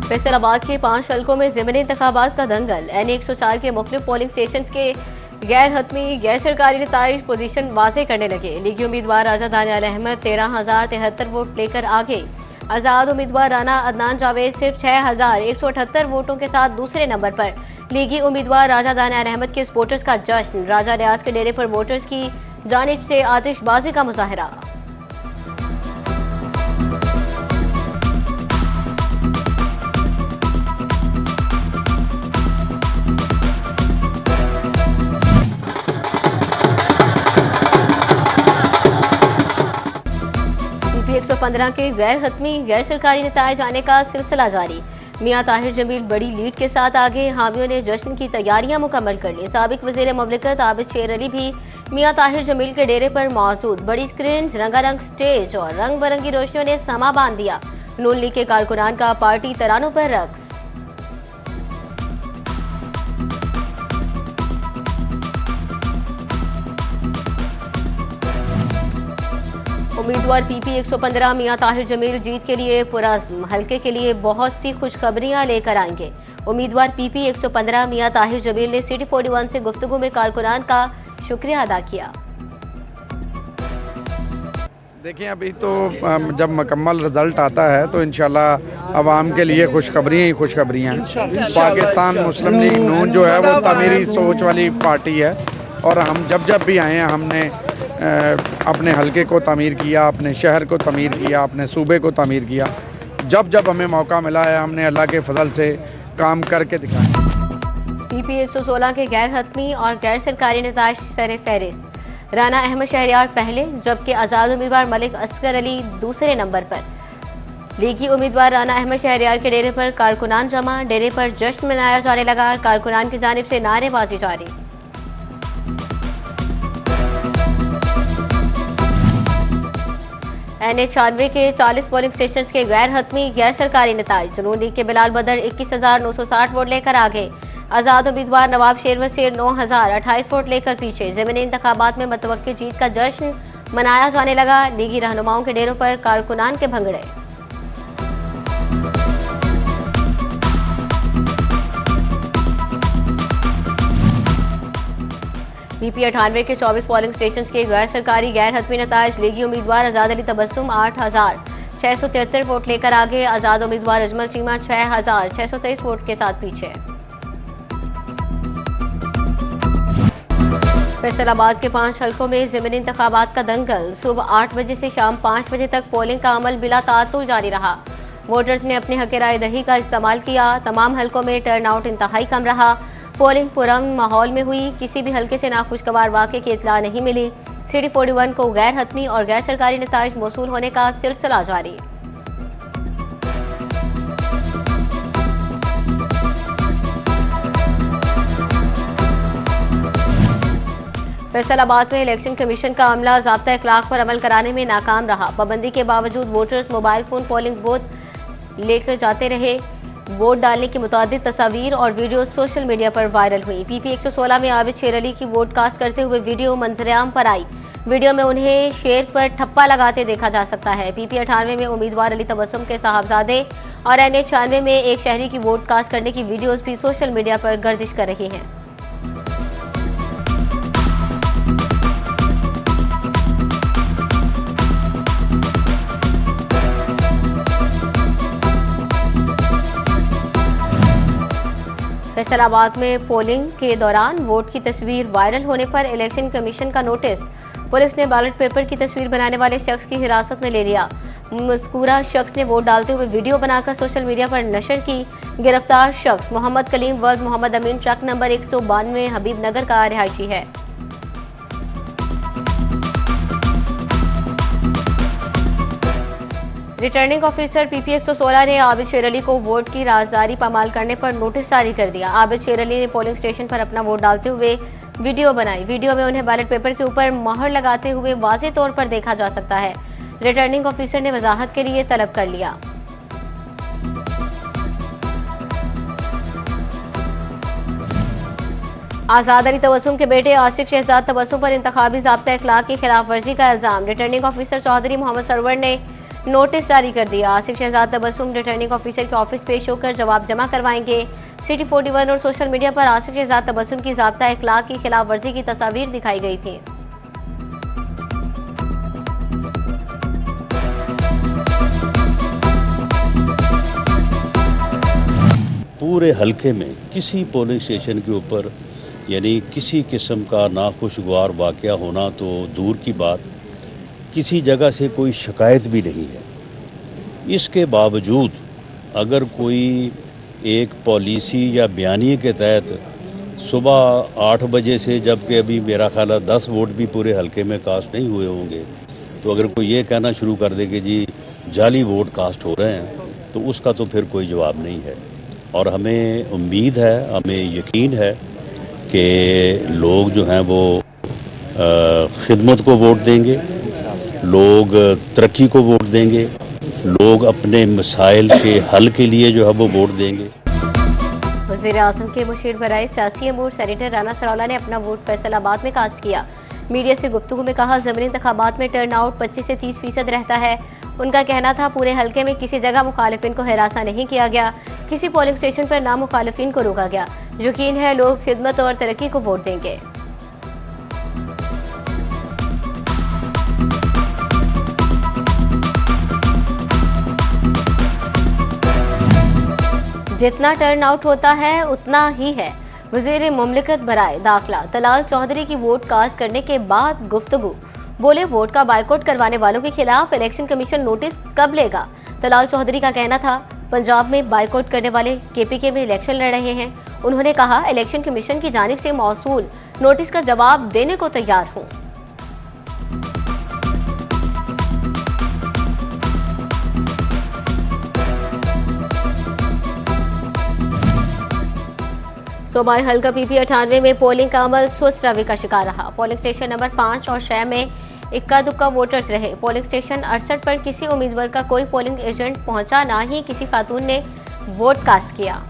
फैसलाबाद के 5 हलकों में ज़िमनी इंतखाबात का दंगल। NA 104 के मुख्तलिफ पोलिंग स्टेशन के गैर हतमी गैर सरकारी नताइज पोजीशन वाजे करने लगे। लीगी उम्मीदवार राजा दानियाल अहमद 13,073 वोट लेकर आगे। आजाद उम्मीदवार राना अदनान जावेद सिर्फ 6,178 वोटों के साथ दूसरे नंबर पर। लीगी उम्मीदवार राजा दानियाल अहमद के सपोर्टर्स का जश्न। राजा रियाज के डेरे पर वोटर्स की जानिब से आतिशबाजी का मुजाहरा। PP 115 के गैर हतमी गैर सरकारी नताइज आने का सिलसिला जारी। मियां ताहिर जमील बड़ी लीड के साथ आगे। हामियों ने जश्न की तैयारियां मुकम्मल कर ली। साबिक वजीर मुमलिकत आबिद शेर अली भी मियां ताहिर जमील के डेरे पर मौजूद। बड़ी स्क्रीन, रंगारंग स्टेज और रंग बिरंगी रोशनियों ने समा बांध दिया। नून लीग के कारकुनान का पार्टी तरानों पर रक्स। उम्मीदवार PP 115 मियां ताहिर जमील जीत के लिए पुरज़्म। हल्के के लिए बहुत सी खुशखबरियां लेकर आएंगे। उम्मीदवार PP 115 मियां ताहिर जमील ने सिटी 41 से गुफ्तगू में कारकुनान का शुक्रिया अदा किया। देखिए, अभी तो जब मुकम्मल रिजल्ट आता है तो इंशाल्लाह अवाम के लिए खुशखबरियाँ ही खुशखबरियाँ हैं। पाकिस्तान मुस्लिम लीग नून जो है वो तमीरी सोच वाली पार्टी है और हम जब भी आए हैं हमने अपने हलके को तामीर किया, अपने शहर को तामीर किया, अपने सूबे को तामीर किया। जब हमें मौका मिला है हमने अल्लाह के फजल से काम करके दिखाया। PP 116 के गैर हतमी और गैर सरकारी नताइज सर फहरिस्त। राना अहमद शहरियार पहले, जबकि आजाद उम्मीदवार मलिक असगर अली दूसरे नंबर पर। लीगी उम्मीदवार राना अहमद शहरियार के डेरे पर कारकुनान जमा। डेरे पर जश्न मनाया जाने लगा। कारकुनान की जानिब से नारेबाजी जारी। NA 96 के 40 पोलिंग स्टेशन के गैर हतमी गैर सरकारी नताइज। नून लीग के बिलाल बदर 21,960 वोट लेकर आगे। आजाद उम्मीदवार नवाब शेर वसीर 9,028 वोट लेकर पीछे। ज़िमनी इंतखाबात में मुतवक्किल जीत का जश्न मनाया जाने लगा। लीगी रहनुमाओं के डेरों पर कारकुनान के भंगड़े। PP 98 के 24 पोलिंग स्टेशन के गैर सरकारी गैर हतमी नताइज। लीगी उम्मीदवार आजाद अली तबस्सुम 8,673 वोट लेकर आगे। आजाद उम्मीदवार अजमल चीमा 6,623 वोट के साथ पीछे। फैसलाबाद के 5 हलकों में ज़िमनी इंतखाबात का दंगल। सुबह 8 बजे से शाम 5 बजे तक पोलिंग का अमल बिला ताअत्तुल जारी रहा। वोटर्स ने अपने हक राय दही का इस्तेमाल किया। तमाम हलकों में टर्नआउट इंतहाई कम रहा। पोलिंग पुरअमन माहौल में हुई। किसी भी हल्के से नाखुशगवार वाक़े की इत्तला नहीं मिली। सिटी 41 को गैर हतमी और गैर सरकारी नताइज मौसूल होने का सिलसिला जारी। फैसलाबाद में इलेक्शन कमीशन का अमला ज़ाब्ता इखलाक पर अमल कराने में नाकाम रहा। पाबंदी के बावजूद voters mobile phone polling booth लेकर जाते रहे। वोट डालने की मुतादिद तस्वीर और वीडियो सोशल मीडिया पर वायरल हुई। PP 116 में आबिद शेर अली की वोट कास्ट करते हुए वीडियो मंजरेआम पर आई। वीडियो में उन्हें शेर पर ठप्पा लगाते देखा जा सकता है। PP 98 में उम्मीदवार अली तबस्सुम के साहबजादे और NA 96 में एक शहरी की वोट कास्ट करने की वीडियोज भी सोशल मीडिया पर गर्दिश कर रही हैं। फैसलाबाद में पोलिंग के दौरान वोट की तस्वीर वायरल होने पर इलेक्शन कमीशन का नोटिस। पुलिस ने बैलेट पेपर की तस्वीर बनाने वाले शख्स की हिरासत में ले लिया। मज़कूरा शख्स ने वोट डालते हुए वीडियो बनाकर सोशल मीडिया पर नशर की। गिरफ्तार शख्स मोहम्मद कलीम वल्द मोहम्मद अमीन ट्रक नंबर 192 हबीब नगर का रिहायशी है। रिटर्निंग ऑफिसर PP 116 ने आबिद शेर अली को वोट की राजदारी पामाल करने पर नोटिस जारी कर दिया। आबिद शेर अली ने पोलिंग स्टेशन पर अपना वोट डालते हुए वीडियो बनाई। वीडियो में उन्हें बैलेट पेपर के ऊपर मोहर लगाते हुए वाज़ेह तौर पर देखा जा सकता है। रिटर्निंग ऑफिसर ने वजाहत के लिए तलब कर लिया। आजाद अली तबस्सुम के बेटे आसिफ शहजाद तबस्सुम पर इंतखाबी ज़ाब्ता इखलाक की खिलाफ वर्जी का इल्जाम। रिटर्निंग ऑफिसर चौधरी मोहम्मद सरवर ने नोटिस जारी कर दिया। आसिफ शहजाद तबस्सुम रिटर्निंग ऑफिसर के ऑफिस पेश होकर जवाब जमा करवाएंगे। सिटी 41 और सोशल मीडिया पर आसिफ शहजाद तबस्सुम की ज़ाब्ता इखलाक की खिलाफ वर्जी की तस्वीर दिखाई गई थी। पूरे हलके में किसी पोलिंग स्टेशन के ऊपर यानी किसी किस्म का नाखुशगवार वाक़या होना तो दूर की बात, किसी जगह से कोई शिकायत भी नहीं है। इसके बावजूद अगर कोई एक पॉलिसी या बयानी के तहत सुबह 8 बजे से, जबकि अभी मेरा ख्याल है 10 वोट भी पूरे हलके में कास्ट नहीं हुए होंगे, तो अगर कोई ये कहना शुरू कर दे कि जी जाली वोट कास्ट हो रहे हैं, तो उसका तो फिर कोई जवाब नहीं है। और हमें उम्मीद है, हमें यकीन है कि लोग जो हैं वो खिदमत को वोट देंगे, लोग तरक्की को वोट देंगे, लोग अपने मसाइल के हल के लिए जो है वो वोट देंगे। वज़ीर-ए-आज़म के मुशीर बराए सियासी अमूर सेनेटर राना सरोला ने अपना वोट फैसलाबाद में कास्ट किया। मीडिया से गुफ्तगू में कहा, ज़मीनी इंतखाबात में टर्न आउट 25 से 30% रहता है। उनका कहना था, पूरे हलके में किसी जगह मुखालिफिन को हिरासा नहीं किया गया, किसी पोलिंग स्टेशन पर ना मुखालिफिन को रोका गया। यकीन है लोग खिदमत और तरक्की को वोट देंगे। जितना टर्न आउट होता है उतना ही है। वज़ीर मुमलिकत बराए दाखिला तलाल चौधरी की वोट कास्ट करने के बाद गुफ्तगू, बोले वोट का बायकॉट करवाने वालों के खिलाफ इलेक्शन कमीशन नोटिस कब लेगा। तलाल चौधरी का कहना था, पंजाब में बायकॉट करने वाले केपीके में इलेक्शन लड़ रहे हैं। उन्होंने कहा, इलेक्शन कमीशन की जानिब से मौसूल नोटिस का जवाब देने को तैयार हूं। सूबाई हल्का पीपी 98 में पोलिंग का अमल सुस्त रवि का शिकार रहा। पोलिंग स्टेशन नंबर 5 और 6 में इक्का दुक्का वोटर्स रहे। पोलिंग स्टेशन 68 पर किसी उम्मीदवार का कोई पोलिंग एजेंट पहुंचा, ना ही किसी खातून ने वोट कास्ट किया।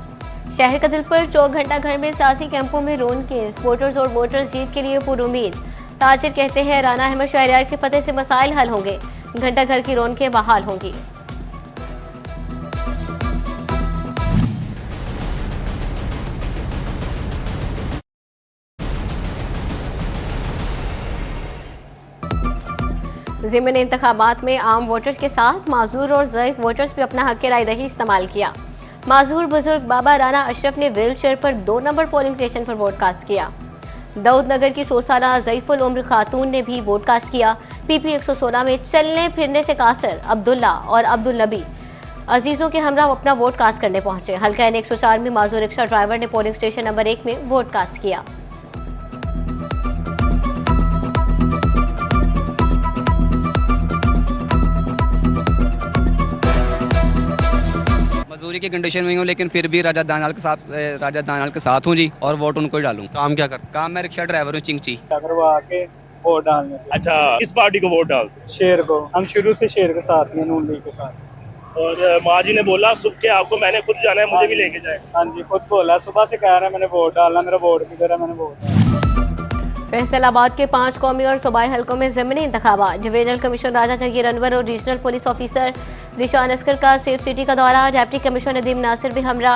शहर का दिल पर 24 घंटा घर में सियासी कैंपों में रौनकें, वोटर्स और वोटर्स जीत के लिए पुरुमीद। ताजिर कहते हैं, राना अहमद शहरियार की फतेह से मसाइल हल होंगे, घंटा घर की रौनकें बहाल होंगी। ज़िमनी इंतखाबात में आम वोटर्स के साथ माजूर और ज़ईफ वोटर्स भी अपना हक राय दही इस्तेमाल किया। माजूर बुजुर्ग बाबा राना अशरफ ने व्हील चेयर पर 2 नंबर पोलिंग स्टेशन पर वोट कास्ट किया। दाऊद नगर की 100 साला ज़ईफुल उम्र खातून ने भी वोट कास्ट किया। पीपी 116 में चलने फिरने से कासर अब्दुल्ला और अब्दुल नबी अजीजों के हमरा अपना वोट कास्ट करने पहुंचे। हल्का N 104 में माजूर रिक्शा ड्राइवर ने पोलिंग स्टेशन नंबर 1 में वोट कास्ट किया। मजदूरी की कंडीशन में हूँ, लेकिन फिर भी राजा दानाल के साथ हूँ जी, और वोट उनको ही डालूं। काम क्या कर? काम मैं रिक्शा ड्राइवर हूँ चिंगची। करवा के वोट डालने। अच्छा, किस पार्टी को वोट डाल? शेर को। हम शुरू से शेर के साथ हैं, नून लीग के साथ। और माँ जी ने बोला सुबह के आपको मैंने खुद जाना है, मुझे भी लेके जाए। हाँ जी, खुद बोला, सुबह से कह रहा है मैंने वोट डालना, मेरा वोट किधर है, मैंने वोट। फैसलाबाद के 5 कौमी और सूबाई हलकों में ज़मीनी इंतखाबात। डिवीजनल कमिश्नर राजा जहांगीर अनवर और regional police officer Zeeshan Askar का सेफ सिटी का दौरा। डिप्टी कमिश्नर नदीम नासिर भी हमरा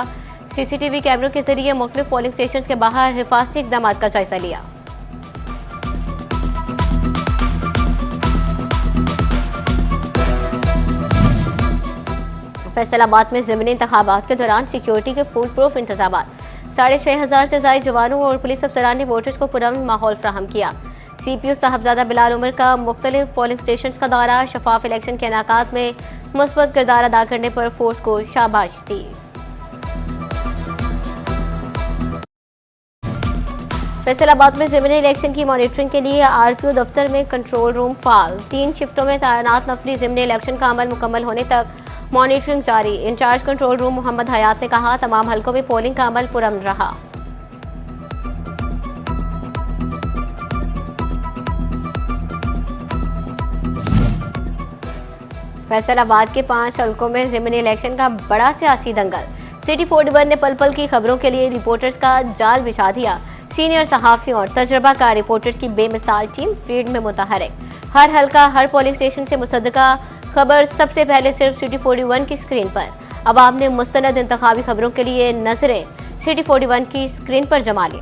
CCTV कैमरों के जरिए मुख्तलिफ पोलिंग स्टेशन के बाहर हिफाजती इक़दाम का जायजा लिया। फैसलाबाद में ज़मीनी इंतखाबात के दौरान सिक्योरिटी के फुल प्रूफ इंतजाम। 6,500 से ज़ायद जवानों और पुलिस अफसरान ने वोटर्स को पुरअमन माहौल फ्राहम किया। CPO साहबजादा बिलाल उमर का मुख्तलिफ पोलिंग स्टेशन का दौरा। शफाफ इलेक्शन के इनेकात में मुस्बत किरदार अदा करने पर फोर्स को शाबाश दी। फैसलाबाद में ज़मीनी इलेक्शन की मॉनिटरिंग के लिए RPO दफ्तर में कंट्रोल रूम फाल। 3 शिफ्टों में तैनात नफरी ज़मीनी इलेक्शन का अमल मुकम्मल होने तक मॉनिटरिंग जारी। इंचार्ज कंट्रोल रूम मोहम्मद हयात ने कहा, तमाम हलकों में पोलिंग का अमल पुरअमन रहा। फैसलाबाद के 5 हलकों में ज़मीनी इलेक्शन का बड़ा सियासी दंगल। सिटी 41 ने पल पल की खबरों के लिए रिपोर्टर्स का जाल बिछा दिया। सीनियर सहाफियों और तजुर्बाकार रिपोर्टर्स की बेमिसाल टीम फील्ड में मुतहरिक। हर हलका, हर पोलिंग स्टेशन से मुसद्दका खबर सबसे पहले सिर्फ सिटी 41 की स्क्रीन पर। अब आपने मुस्तनद इंतखाबी खबरों के लिए नजरें सिटी 41 की स्क्रीन पर जमा ली।